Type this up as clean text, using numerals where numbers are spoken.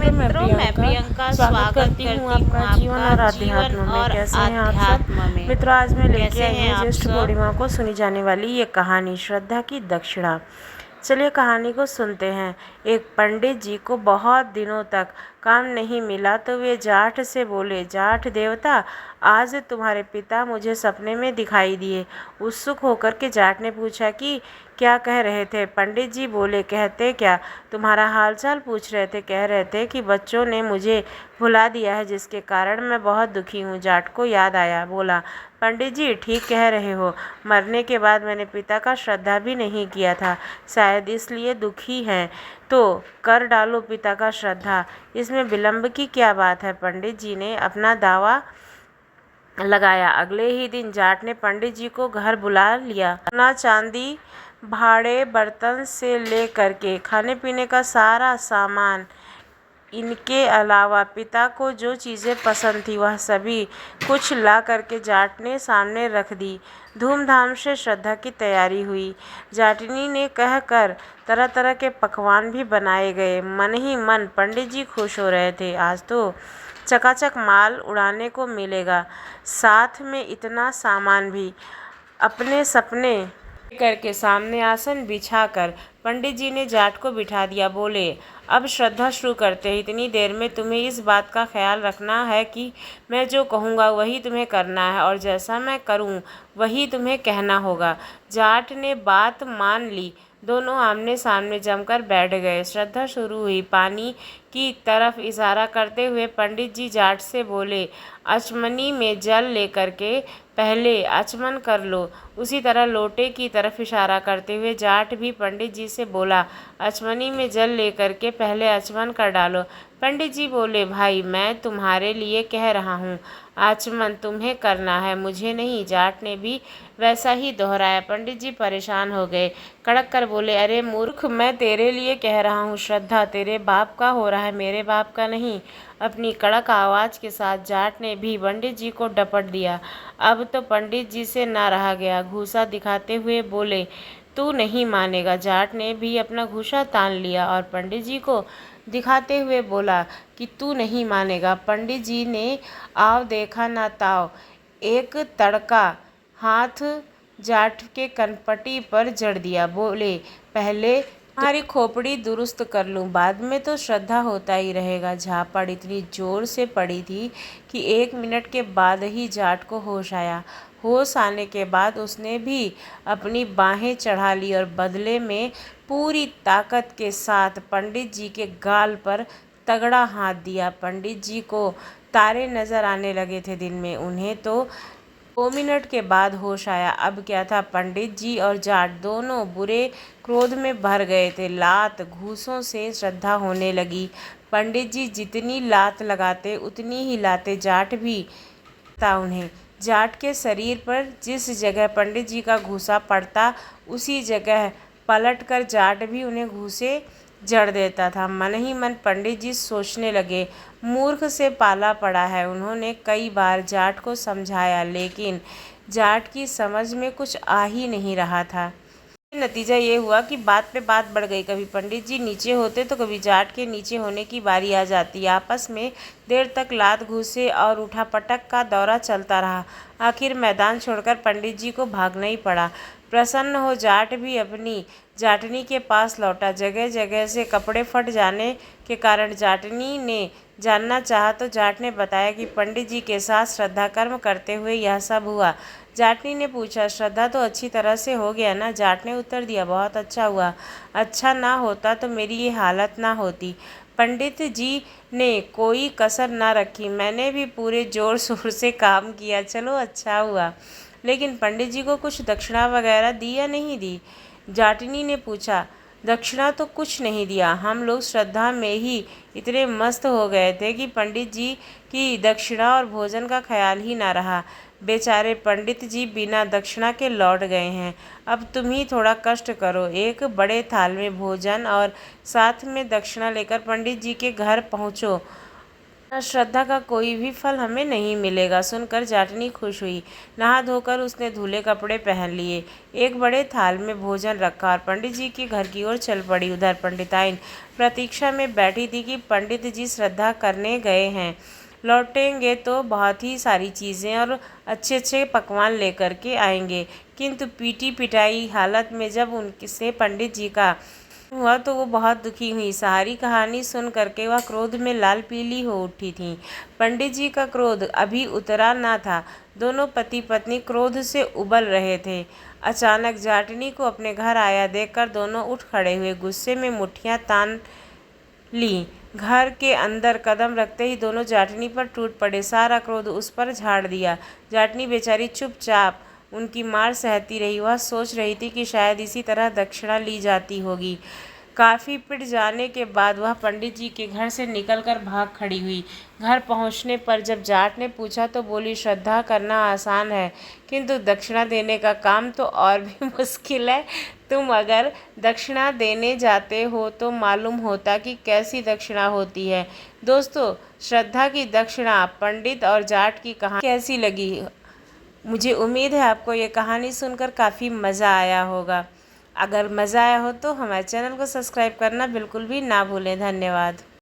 मैं प्रियंका स्वागत करती हूँ आपका जीवन और जीवन अध्यात्म में। और कैसे हैं आप सब अध्यात्म में। मित्रों? आज मैं लेके कैसे आई हैं हूँ आप ज्येष्ठ सब? पूर्णिमा को सुनी जाने वाली ये कहानी, श्रद्धा की दक्षिणा। चलिए कहानी को सुनते हैं। एक पंडित जी को बहुत दिनों तक काम नहीं मिला तो वे जाट से बोले, जाट देवता, आज तुम्हारे पिता मुझे सपने में दिखाई दिए। उत्सुक होकर के जाट ने पूछा कि क्या कह रहे थे? पंडित जी बोले, कहते क्या, तुम्हारा हालचाल पूछ रहे थे। कह रहे थे कि बच्चों ने मुझे भुला दिया है, जिसके कारण मैं बहुत दुखी हूँ। जाट को याद आया, बोला, पंडित जी ठीक कह रहे हो, मरने के बाद मैंने पिता का श्रद्धा भी नहीं किया था, शायद इसलिए दुखी हैं। तो कर डालो पिता का श्रद्धा, इसमें विलंब की क्या बात है? पंडित जी ने अपना दावा लगाया। अगले ही दिन जाट ने पंडित जी को घर बुला लिया। सोना चांदी भाड़े बर्तन से लेकर के खाने पीने का सारा सामान, इनके अलावा पिता को जो चीज़ें पसंद थी वह सभी कुछ ला करके जाट ने सामने रख दी। धूमधाम से श्रद्धा की तैयारी हुई। जाटनी ने कहकर तरह तरह के पकवान भी बनाए गए। मन ही मन पंडित जी खुश हो रहे थे, आज तो चकाचक माल उड़ाने को मिलेगा, साथ में इतना सामान भी। अपने सपने करके सामने आसन बिछाकर पंडित जी ने जाट को बिठा दिया। बोले, अब श्रद्धा शुरू करते हैं। इतनी देर में तुम्हें इस बात का ख्याल रखना है कि मैं जो कहूँगा वही तुम्हें करना है और जैसा मैं करूँ वही तुम्हें कहना होगा। जाट ने बात मान ली। दोनों आमने सामने जमकर बैठ गए। श्रद्धा शुरू हुई। पानी की तरफ इशारा करते हुए पंडित जी जाट से बोले, अचमनी में जल लेकर के पहले आचमन कर लो। उसी तरह लोटे की तरफ इशारा करते हुए जाट भी पंडित जी से बोला, अचमनी में जल लेकर के पहले आचमन कर डालो। पंडित जी बोले, भाई मैं तुम्हारे लिए कह रहा हूँ, आचमन तुम्हें करना है, मुझे नहीं। जाट ने भी वैसा ही दोहराया। पंडित जी परेशान हो गए, कड़क कर बोले, अरे मूर्ख, मैं तेरे लिए कह रहा हूँ, श्रद्धा तेरे बाप का हो रहा है, मेरे बाप का नहीं। अपनी कड़क आवाज़ के साथ जाट ने भी पंडित जी को डपट दिया। अब तो पंडित जी से ना रहा गया। घूसा दिखाते हुए बोले, तू नहीं मानेगा। जाट ने भी अपना घूसा तान लिया और पंडित जी को दिखाते हुए बोला कि तू नहीं मानेगा। पंडित जी ने आव देखा ना ताव, एक तड़का हाथ जाट के कनपटी पर जड़ दिया। बोले, पहले तुम्हारी खोपड़ी दुरुस्त कर लूं, बाद में तो श्रद्धा होता ही रहेगा। झापड़ इतनी जोर से पड़ी थी कि 1 मिनट के बाद ही जाट को होश आया। होश आने के बाद उसने भी अपनी बाहें चढ़ा ली और बदले में पूरी ताकत के साथ पंडित जी के गाल पर तगड़ा हाथ दिया। पंडित जी को तारे नजर आने लगे थे दिन में, उन्हें तो 2 मिनट के बाद होश आया। अब क्या था, पंडित जी और जाट दोनों बुरे क्रोध में भर गए थे। लात घूसों से श्रद्धा होने लगी। पंडित जी जितनी लात लगाते उतनी ही लाते जाट भी था उन्हें। जाट के शरीर पर जिस जगह पंडित जी का घूसा पड़ता उसी जगह पलट कर जाट भी उन्हें घूसे जड़ देता था। मन ही मन पंडित जी सोचने लगे, मूर्ख से पाला पड़ा है। उन्होंने कई बार जाट को समझाया, लेकिन जाट की समझ में कुछ आ ही नहीं रहा था। नतीजा ये हुआ कि बात पे बात बढ़ गई। कभी पंडित जी नीचे होते तो कभी जाट के नीचे होने की बारी आ जाती। आपस में देर तक लात घूसे और उठापटक का दौरा चलता रहा। आखिर मैदान छोड़कर पंडित जी को भागना ही पड़ा। प्रसन्न हो जाट भी अपनी जाटनी के पास लौटा। जगह जगह से कपड़े फट जाने के कारण जाटनी ने जानना चाहा तो जाट ने बताया कि पंडित जी के साथ श्रद्धा कर्म करते हुए यह सब हुआ। जाटनी ने पूछा, श्रद्धा तो अच्छी तरह से हो गया ना? जाट ने उत्तर दिया, बहुत अच्छा हुआ। अच्छा ना होता तो मेरी ये हालत ना होती। पंडित जी ने कोई कसर ना रखी, मैंने भी पूरे जोर शोर से काम किया, चलो अच्छा हुआ। लेकिन पंडित जी को कुछ दक्षिणा वगैरह दी या नहीं दी? जाटनी ने पूछा। दक्षिणा तो कुछ नहीं दिया, हम लोग श्रद्धा में ही इतने मस्त हो गए थे कि पंडित जी की दक्षिणा और भोजन का ख्याल ही ना रहा। बेचारे पंडित जी बिना दक्षिणा के लौट गए हैं। अब तुम ही थोड़ा कष्ट करो। एक बड़े थाल में भोजन और साथ में दक्षिणा लेकर पंडित जी के घर पहुँचो श्रद्धा का कोई भी फल हमें नहीं मिलेगा। सुनकर जाटनी खुश हुई। नहा धोकर उसने धुले कपड़े पहन लिए, एक बड़े थाल में भोजन रखा और पंडित जी के घर की ओर चल पड़ी। उधर पंडिताइन प्रतीक्षा में बैठी थी कि पंडित जी श्रद्धा करने गए हैं, लौटेंगे तो बहुत ही सारी चीज़ें और अच्छे अच्छे पकवान लेकर के आएंगे। किंतु पीटी पिटाई हालत में जब उनसे पंडित जी का हुआ तो वो बहुत दुखी हुई। सारी कहानी सुन करके वह क्रोध में लाल पीली हो उठी थी। पंडित जी का क्रोध अभी उतरा न था। दोनों पति पत्नी क्रोध से उबल रहे थे। अचानक जाटनी को अपने घर आया देखकर दोनों उठ खड़े हुए, गुस्से में मुट्ठियां तान ली। घर के अंदर कदम रखते ही दोनों जाटनी पर टूट पड़े, सारा क्रोध उस पर झाड़ दिया। जाटनी बेचारी चुपचाप उनकी मार सहती रही। वह सोच रही थी कि शायद इसी तरह दक्षिणा ली जाती होगी। काफ़ी पिट जाने के बाद वह पंडित जी के घर से निकलकर भाग खड़ी हुई। घर पहुंचने पर जब जाट ने पूछा तो बोली, श्रद्धा करना आसान है, किंतु दक्षिणा देने का काम तो और भी मुश्किल है। तुम अगर दक्षिणा देने जाते हो तो मालूम होता कि कैसी दक्षिणा होती है। दोस्तों, श्रद्धा की दक्षिणा, पंडित और जाट की कहानी कैसी लगी? मुझे उम्मीद है आपको ये कहानी सुनकर काफ़ी मज़ा आया होगा। अगर मज़ा आया हो तो हमारे चैनल को सब्सक्राइब करना बिल्कुल भी ना भूलें। धन्यवाद।